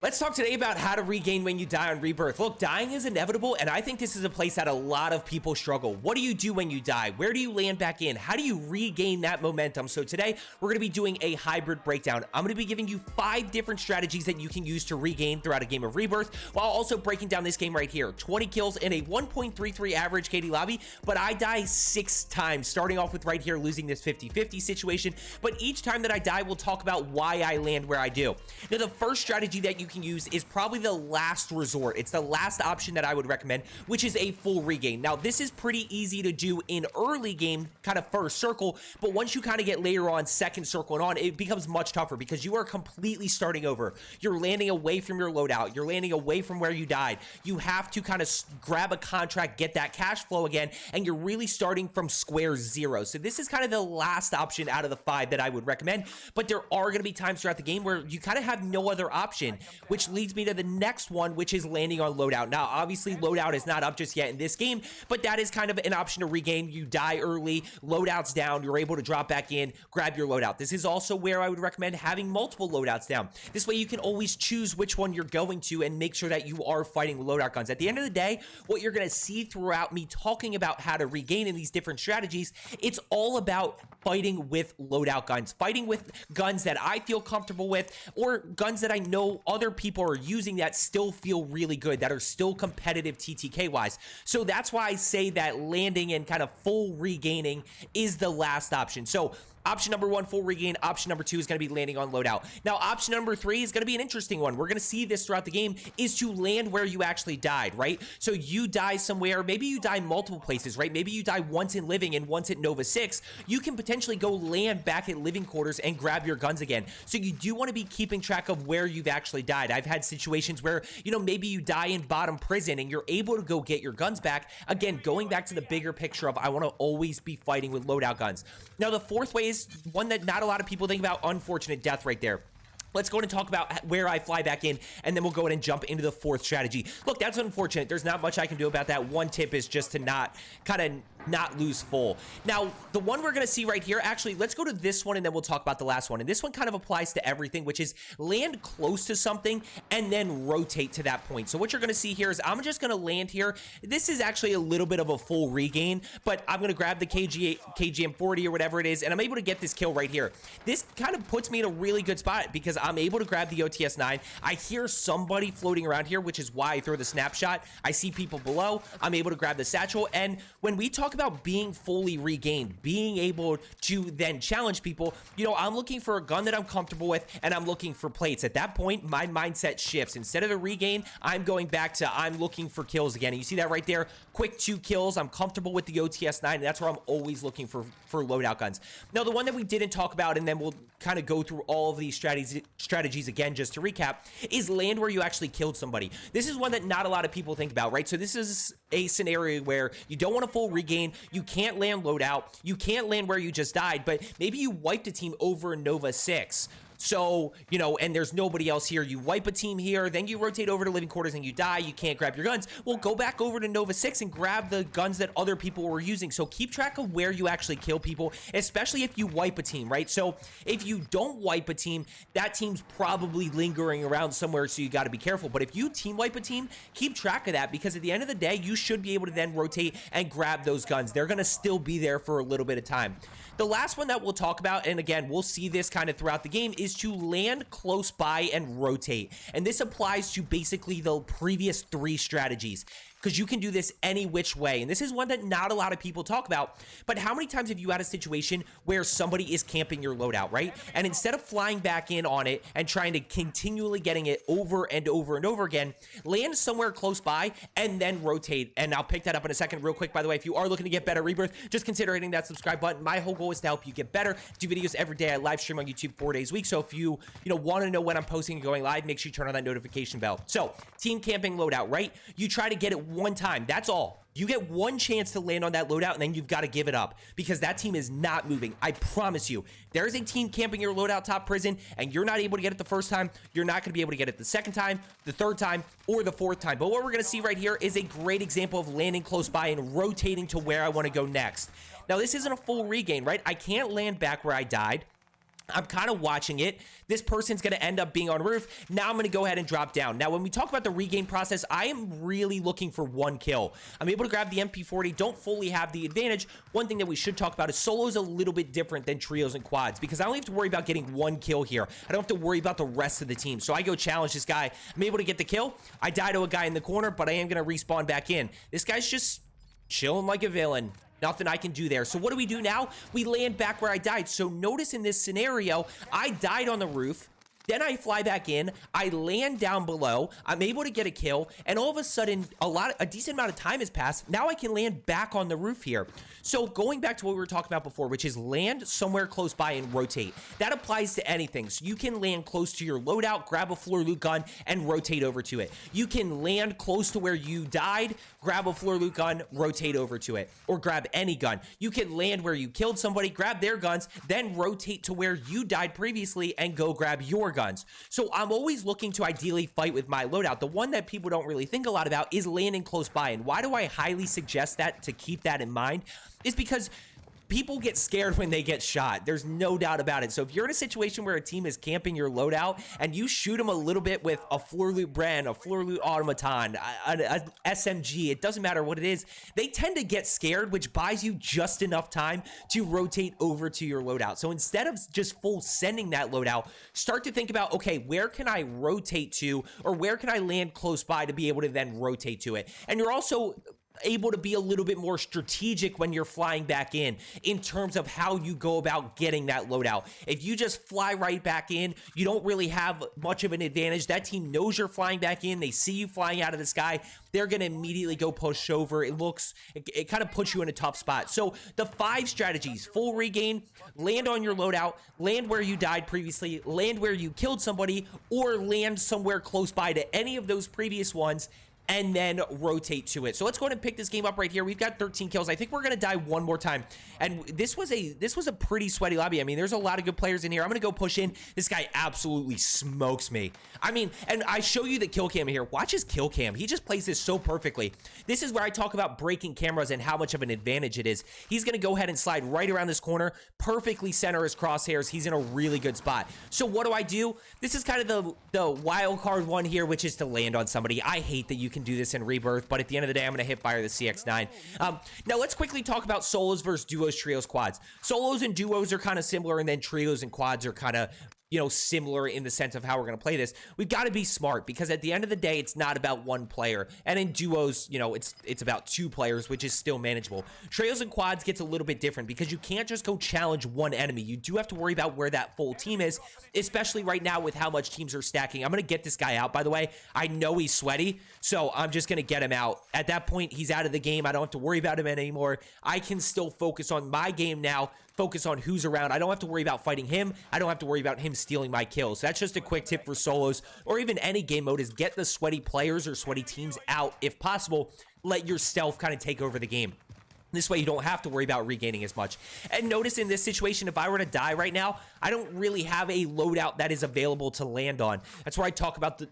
Let's talk today about how to regain when you die on Rebirth. Look, dying is inevitable, and I think this is a place that a lot of people struggle. What do you do when you die? Where do you land back in? How do you regain that momentum? So today, we're going to be doing a hybrid breakdown. I'm going to be giving you 5 different strategies that you can use to regain throughout a game of Rebirth, while also breaking down this game right here. 20 kills in a 1.33 average KD lobby, but I die 6 times, starting off with right here, losing this 50-50 situation. But each time that I die, we'll talk about why I land where I do. Now, the first strategy that you can use is probably the last resort. It's the last option that I would recommend, which is a full regain. Now, this is pretty easy to do in early game, kind of first circle, but once you kind of get later on second circle and on, it becomes much tougher because you are completely starting over. You're landing away from your loadout. You're landing away from where you died. You have to kind of grab a contract, get that cash flow again, and you're really starting from square zero. So this is kind of the last option out of the 5 that I would recommend, but there are going to be times throughout the game where you kind of have no other option, which leads me to the next one, which is landing on loadout. Now, obviously, loadout is not up just yet in this game, but that is kind of an option to regain. You die early, loadout's down, you're able to drop back in, grab your loadout. This is also where I would recommend having multiple loadouts down. This way, you can always choose which one you're going to and make sure that you are fighting with loadout guns. At the end of the day, what you're going to see throughout me talking about how to regain in these different strategies, it's all about fighting with loadout guns, fighting with guns that I feel comfortable with, or guns that I know other people are using that still feel really good, that are still competitive TTK wise. So that's why I say that landing and kind of full regaining is the last option. So option number 1, full regain. Option number 2 is going to be landing on loadout. Now, option number 3 is going to be an interesting one. We're going to see this throughout the game, is to land where you actually died, right? So you die somewhere, maybe you die multiple places, right? Maybe you die once in living and once at Nova 6. You can potentially go land back at living quarters and grab your guns again. So you do want to be keeping track of where you've actually died. I've had situations where, you know, maybe you die in bottom prison and you're able to go get your guns back. Again, going back to the bigger picture of I want to always be fighting with loadout guns. Now, the fourth way is one that not a lot of people think about, unfortunate death right there. Let's go ahead and talk about where I fly back in, and then we'll go ahead and jump into the 4th strategy. Look, that's unfortunate. There's not much I can do about that. One tip is just to not lose full. Now, the one we're going to see right here, actually, let's go to this one, and then we'll talk about the last one. And this one kind of applies to everything, which is land close to something and then rotate to that point. So what you're going to see here is I'm just going to land here. This is actually a little bit of a full regain, but I'm going to grab the KGM40 or whatever it is, and I'm able to get this kill right here. This kind of puts me in a really good spot because I'm able to grab the OTS-9. I hear somebody floating around here, which is why I throw the snapshot. I see people below. I'm able to grab the satchel, and when we talk about being fully regained, being able to then challenge people, you know, I'm looking for a gun that I'm comfortable with, and I'm looking for plates. At that point, my mindset shifts. Instead of a regain, I'm going back to I'm looking for kills again. And you see that right there? Quick 2 kills. I'm comfortable with the OTS-9, and that's where I'm always looking for loadout guns. Now, the one that we didn't talk about, and then we'll kind of go through all of these strategies again, just to recap, is land where you actually killed somebody. This is one that not a lot of people think about, right? So this is a scenario where you don't want a full regain. You can't land loadout. You can't land where you just died, but maybe you wiped a team over in Nova 6. So, you know, and there's nobody else here. You wipe a team here, then you rotate over to living quarters and you die. You can't grab your guns. Well, go back over to Nova 6 and grab the guns that other people were using. So keep track of where you actually kill people, especially if you wipe a team, right? So if you don't wipe a team, that team's probably lingering around somewhere, so you got to be careful. But if you team wipe a team, keep track of that, because at the end of the day, you should be able to then rotate and grab those guns. They're going to still be there for a little bit of time. The last one that we'll talk about, and again, we'll see this kind of throughout the game, is to land close by and rotate. And this applies to basically the previous 3 strategies, because you can do this any which way. And this is one that not a lot of people talk about, but how many times have you had a situation where somebody is camping your loadout, right? And instead of flying back in on it and trying to continually getting it over and over and over again, land somewhere close by and then rotate. And I'll pick that up in a second. Real quick, by the way, if you are looking to get better Rebirth, just consider hitting that subscribe button. My whole goal is to help you get better. I do videos every day. I live stream on YouTube 4 days a week. So if you want to know when I'm posting and going live, make sure you turn on that notification bell. So team camping loadout, right? You try to get it one time. That's all. You get one chance to land on that loadout, and then you've got to give it up because that team is not moving. I promise you, there's a team camping your loadout top prison, and you're not able to get it the first time. You're not going to be able to get it the second time, the third time, or the 4th time. But what we're going to see right here is a great example of landing close by and rotating to where I want to go next. Now, this isn't a full regain, right? I can't land back where I died. I'm kind of watching it. This person's going to end up being on roof. Now I'm going to go ahead and drop down. Now, when we talk about the regain process, I am really looking for one kill. I'm able to grab the MP40, don't fully have the advantage. One thing that we should talk about is solos a little bit different than trios and quads because I only have to worry about getting one kill here. I don't have to worry about the rest of the team. So I go challenge this guy. I'm able to get the kill. I die to a guy in the corner, but I am going to respawn back in. This guy's just chilling like a villain. Nothing I can do there. So what do we do now? We land back where I died. So notice in this scenario, I died on the roof. Then I fly back in, I land down below, I'm able to get a kill, and all of a sudden, a decent amount of time has passed. Now I can land back on the roof here. So going back to what we were talking about before, which is land somewhere close by and rotate. That applies to anything. So you can land close to your loadout, grab a floor loot gun, and rotate over to it. You can land close to where you died, grab a floor loot gun, rotate over to it, or grab any gun. You can land where you killed somebody, grab their guns, then rotate to where you died previously and go grab your guns. So I'm always looking to ideally fight with my loadout. The one that people don't really think a lot about is landing close by. And why do I highly suggest that to keep that in mind? Is because people get scared when they get shot. There's no doubt about it. So if you're in a situation where a team is camping your loadout and you shoot them a little bit with a floor loot brand, a floor loot automaton, a SMG, it doesn't matter what it is, they tend to get scared, which buys you just enough time to rotate over to your loadout. So instead of just full sending that loadout, start to think about, okay, where can I rotate to, or where can I land close by to be able to then rotate to it? And you're also able to be a little bit more strategic when you're flying back in terms of how you go about getting that loadout. If you just fly right back in, you don't really have much of an advantage. That team knows you're flying back in. They see you flying out of the sky. They're going to immediately go push over. It kind of puts you in a tough spot. So the 5 strategies: full regain, land on your loadout, land where you died previously, land where you killed somebody, or land somewhere close by to any of those previous ones, and then rotate to it. So let's go ahead and pick this game up right here. We've got 13 kills. I think we're gonna die one more time. And this was a pretty sweaty lobby. I mean, there's a lot of good players in here. I'm gonna go push in. This guy absolutely smokes me. I mean, and I show you the kill cam here. Watch his kill cam. He just plays this so perfectly. This is where I talk about breaking cameras and how much of an advantage it is. He's gonna go ahead and slide right around this corner, perfectly center his crosshairs. He's in a really good spot. So what do? This is kind of the wild card one here, which is to land on somebody. I hate that you can do this in Rebirth, but at the end of the day, I'm going to hip fire the CX-9. Now, let's quickly talk about solos versus duos, trios, quads. Solos and duos are kind of similar, and then trios and quads are kind of, similar in the sense of how we're going to play this. We've got to be smart because at the end of the day, it's not about one player. And in duos, it's about 2 players, which is still manageable. Trios and quads gets a little bit different because you can't just go challenge one enemy. You do have to worry about where that full team is, especially right now with how much teams are stacking. I'm going to get this guy out, by the way. I know he's sweaty, so I'm just going to get him out. At that point, he's out of the game. I don't have to worry about him anymore. I can still focus on my game now, focus on who's around. I don't have to worry about fighting him. I don't have to worry about him stealing my kills. That's just a quick tip for solos or even any game mode, is get the sweaty players or sweaty teams out if possible. Let your stealth kind of take over the game. This way you don't have to worry about regaining as much. And notice in this situation, if I were to die right now, I don't really have a loadout that is available to land on. That's where I talk about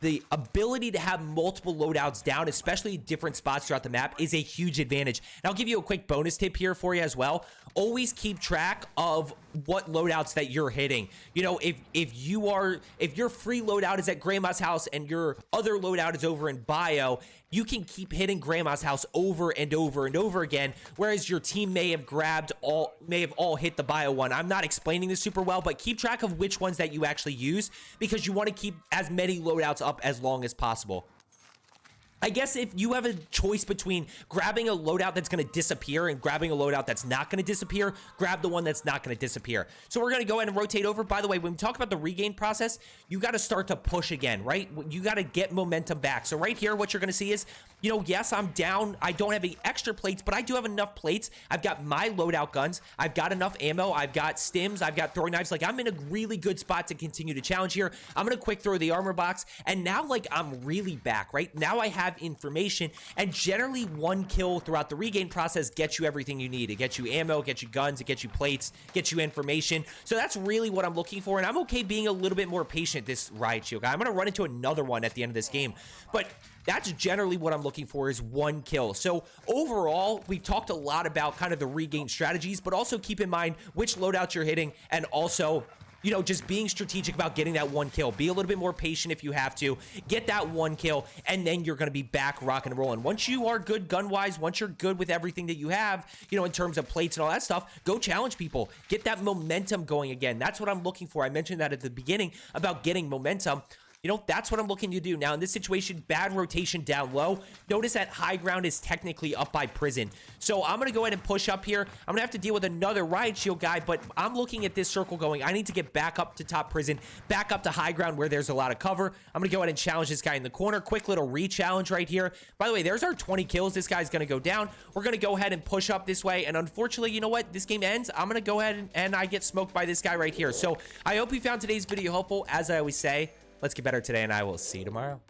the ability to have multiple loadouts down, especially different spots throughout the map, is a huge advantage. And I'll give you a quick bonus tip here for you as well. Always keep track of what loadouts that you're hitting. If your free loadout is at Grandma's house and your other loadout is over in Bio, you can keep hitting Grandma's house over and over and over again, whereas your team may have all hit the Bio one. I'm not explaining this super well, but keep track of which ones that you actually use because you want to keep as many loadouts up as long as possible. I guess if you have a choice between grabbing a loadout that's going to disappear and grabbing a loadout that's not going to disappear, grab the one that's not going to disappear. So we're going to go ahead and rotate over. By the way, when we talk about the regain process, you got to start to push again, right? You got to get momentum back. So right here, what you're going to see is, yes, I'm down. I don't have any extra plates, but I do have enough plates. I've got my loadout guns. I've got enough ammo. I've got stims. I've got throwing knives. Like, I'm in a really good spot to continue to challenge here. I'm going to quick throw the armor box. And now, I'm really back, right? Now I have have information, and generally 1 kill throughout the regain process gets you everything you need. It gets you ammo, it gets you guns, it gets you plates, gets you information. So that's really what I'm looking for, and I'm okay being a little bit more patient this riot shield guy. I'm gonna run into another one at the end of this game, but that's generally what I'm looking for, is 1 kill. So overall, we've talked a lot about kind of the regain strategies, but also keep in mind which loadouts you're hitting, and also, you know, just being strategic about getting that 1 kill. Be a little bit more patient if you have to. Get that 1 kill, and then you're going to be back rocking and rolling. Once you are good gun-wise, once you're good with everything that you have, you know, in terms of plates and all that stuff, go challenge people. Get that momentum going again. That's what I'm looking for. I mentioned that at the beginning about getting momentum. You know, that's what I'm looking to do. Now, in this situation, bad rotation down low. Notice that high ground is technically up by prison. So I'm going to go ahead and push up here. I'm going to have to deal with another riot shield guy, but I'm looking at this circle going, I need to get back up to top prison, back up to high ground where there's a lot of cover. I'm going to go ahead and challenge this guy in the corner. Quick little re-challenge right here. By the way, there's our 20 kills. This guy's going to go down. We're going to go ahead and push up this way. And unfortunately, you know what? This game ends. I'm going to go ahead and I get smoked by this guy right here. So I hope you found today's video helpful. As I always say, let's get better today, and I will see you tomorrow.